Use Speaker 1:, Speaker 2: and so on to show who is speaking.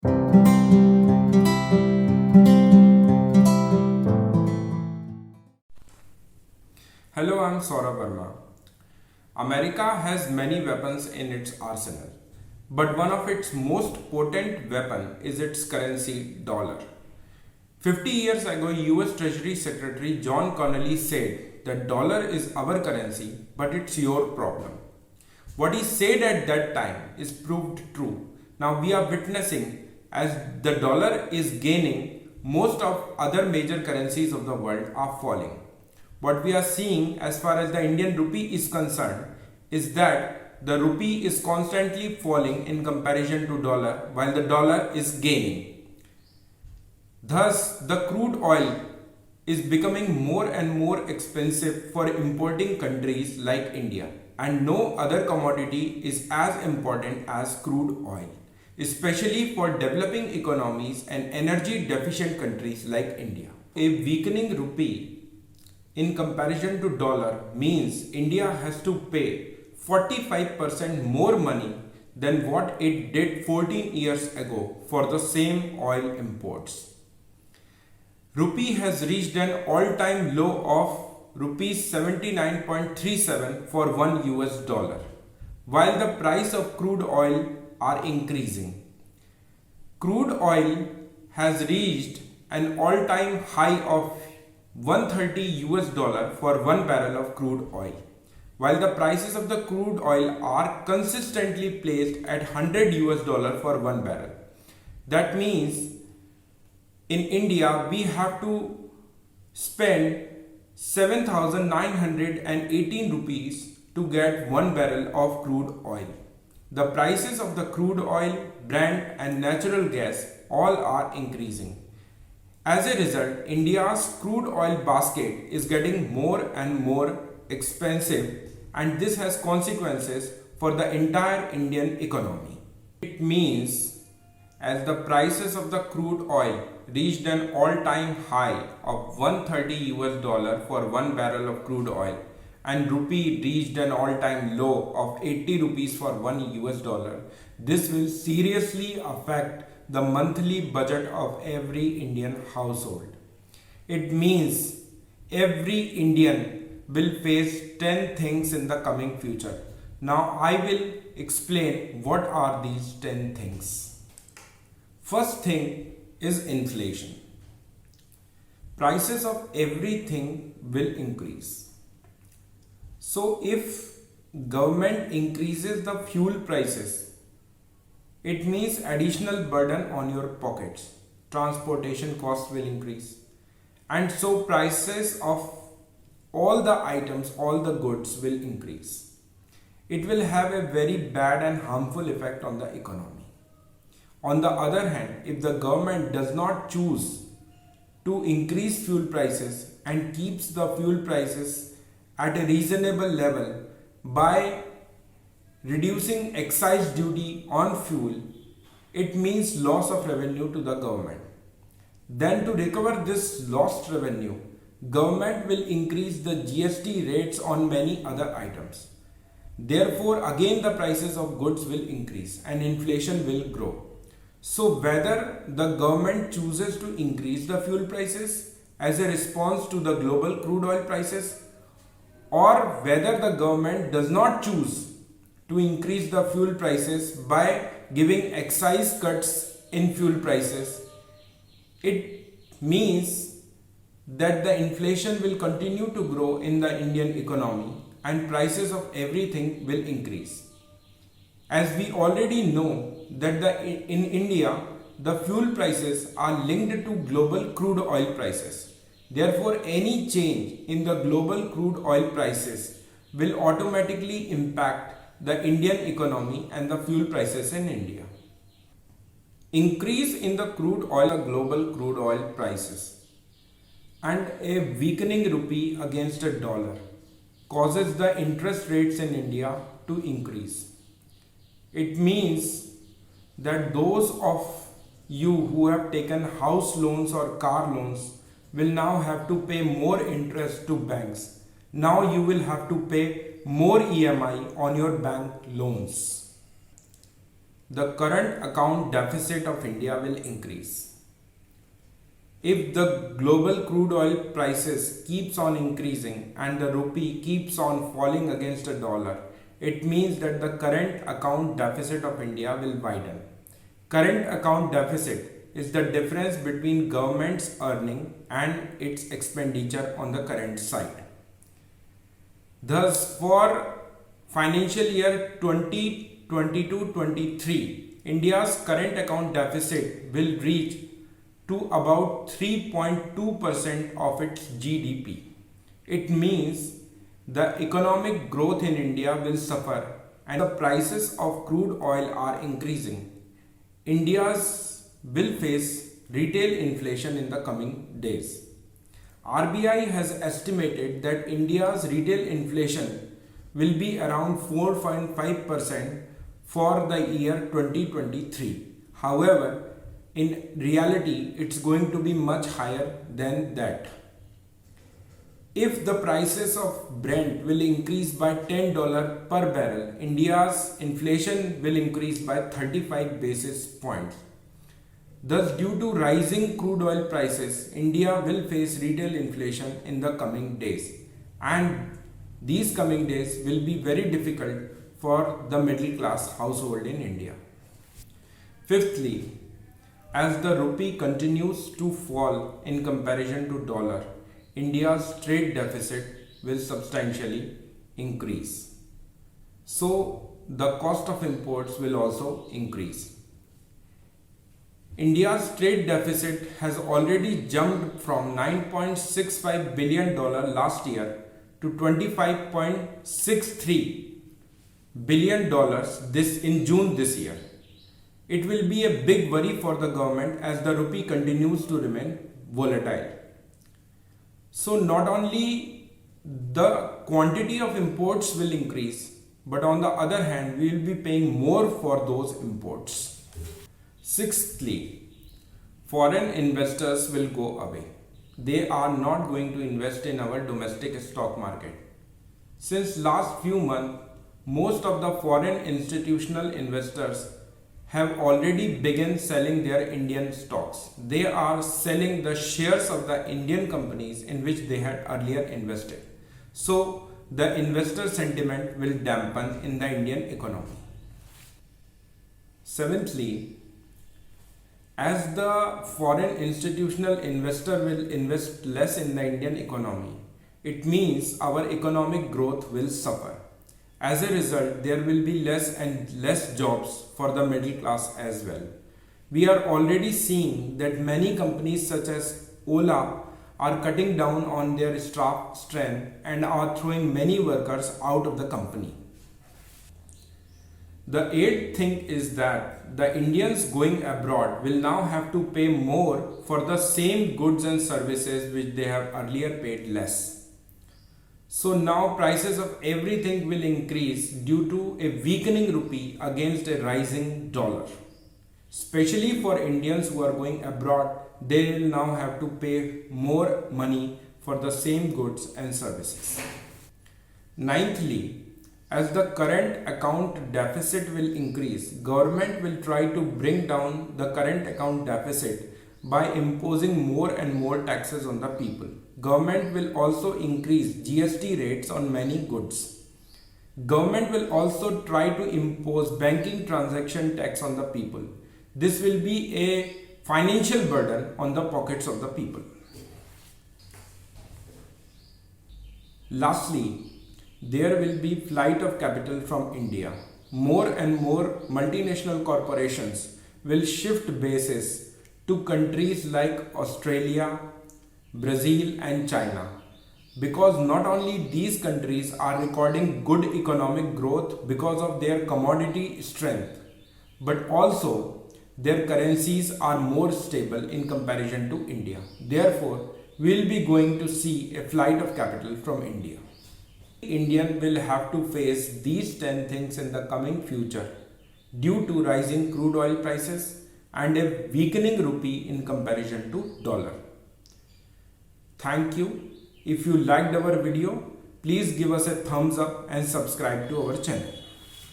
Speaker 1: Hello, I'm Sourabh Verma. America has many weapons in its arsenal, but one of its most potent weapon is its currency dollar. 50 years ago, US Treasury Secretary John Connolly said that dollar is our currency, but it's your problem. What he said at that time is proved true. Now we are witnessing as the dollar is gaining, most of other major currencies of the world are falling. What we are seeing as far as the Indian rupee is concerned is that the rupee is constantly falling in comparison to dollar while the dollar is gaining. Thus, the crude oil is becoming more and more expensive for importing countries like India, and no other commodity is as important as crude oil, especially for developing economies and energy deficient countries like India. A weakening rupee in comparison to dollar means India has to pay 45% more money than what it did 14 years ago for the same oil imports. Rupee has reached an all-time low of rupees 79.37 for 1 US dollar, while the price of crude oil are increasing. Crude oil has reached an all-time high of 130 US dollar for 1 barrel of crude oil, while the prices of the crude oil are consistently placed at 100 US dollar for 1 barrel. That means in India we have to spend 7,918 rupees to get 1 barrel of crude oil. The prices of the crude oil, Brent and natural gas all are increasing. As a result, India's crude oil basket is getting more and more expensive, and this has consequences for the entire Indian economy. It means as the prices of the crude oil reached an all-time high of 130 US dollar for 1 barrel of crude oil and rupee reached an all-time low of 80 rupees for 1 US dollar, this will seriously affect the monthly budget of every Indian household. It means every Indian will face 10 things in the coming future. Now I will explain what are these 10 things. First thing is inflation. Prices of everything will increase. So if government increases the fuel prices, it means additional burden on your pockets. Transportation costs will increase. And so prices of all the items, all the goods will increase. It will have a very bad and harmful effect on the economy. On the other hand, if the government does not choose to increase fuel prices and keeps the fuel prices at a reasonable level by reducing excise duty on fuel, it means loss of revenue to the government. Then to recover this lost revenue, government will increase the GST rates on many other items. Therefore, again the prices of goods will increase and inflation will grow. So whether the government chooses to increase the fuel prices as a response to the global crude oil prices, or whether the government does not choose to increase the fuel prices by giving excise cuts in fuel prices, it means that the inflation will continue to grow in the Indian economy and prices of everything will increase. As we already know that in India, the fuel prices are linked to global crude oil prices. Therefore, any change in the global crude oil prices will automatically impact the Indian economy and the fuel prices in India. Increase in the crude oil, global crude oil prices, and a weakening rupee against a dollar causes the interest rates in India to increase. It means that those of you who have taken house loans or car loans will now have to pay more interest to banks. Now you will have to pay more EMI on your bank loans. the current account deficit of India will increase. If the global crude oil prices keeps on increasing and the rupee keeps on falling against a dollar, it means that the current account deficit of India will widen. Current account deficit is the difference between government's earning and its expenditure on the current side. Thus, for financial year 2022-23, India's current account deficit will reach to about 3.2% of its GDP. It means the economic growth in India will suffer and the prices of crude oil are increasing. India's will face retail inflation in the coming days. RBI has estimated that India's retail inflation will be around 4.5% for the year 2023. However, in reality, it's going to be much higher than that. If the prices of Brent will increase by $10 per barrel, India's inflation will increase by 35 basis points. Thus, due to rising crude oil prices, India will face retail inflation in the coming days. And these coming days will be very difficult for the middle class household in India. Fifthly, as the rupee continues to fall in comparison to dollar, India's trade deficit will substantially increase. So, the cost of imports will also increase. India's trade deficit has already jumped from $9.65 billion last year to $25.63 billion in June this year. It will be a big worry for the government as the rupee continues to remain volatile. So not only the quantity of imports will increase, but on the other hand, we will be paying more for those imports. Sixthly, foreign investors will go away. They are not going to invest in our domestic stock market. Since last few months, most of the foreign institutional investors have already begun selling their Indian stocks. They are selling the shares of the Indian companies in which they had earlier invested. So the investor sentiment will dampen in the Indian economy. Seventhly, as the foreign institutional investor will invest less in the Indian economy, it means our economic growth will suffer. As a result, there will be less and less jobs for the middle class as well. We are already seeing that many companies such as Ola are cutting down on their staff strength and are throwing many workers out of the company. The eighth thing is that the Indians going abroad will now have to pay more for the same goods and services which they have earlier paid less. So now prices of everything will increase due to a weakening rupee against a rising dollar. Especially for Indians who are going abroad, they will now have to pay more money for the same goods and services. Ninthly, as the current account deficit will increase, government will try to bring down the current account deficit by imposing more and more taxes on the people. Government will also increase GST rates on many goods. Government will also try to impose banking transaction tax on the people. This will be a financial burden on the pockets of the people. Lastly, there will be flight of capital from India. More and more multinational corporations will shift bases to countries like Australia, Brazil and China, because not only these countries are recording good economic growth because of their commodity strength, but also their currencies are more stable in comparison to India. Therefore, we will be going to see a flight of capital from India. Indian will have to face these 10 things in the coming future due to rising crude oil prices and a weakening rupee in comparison to dollar. Thank you. If you liked our video, please give us a thumbs up and subscribe to our channel.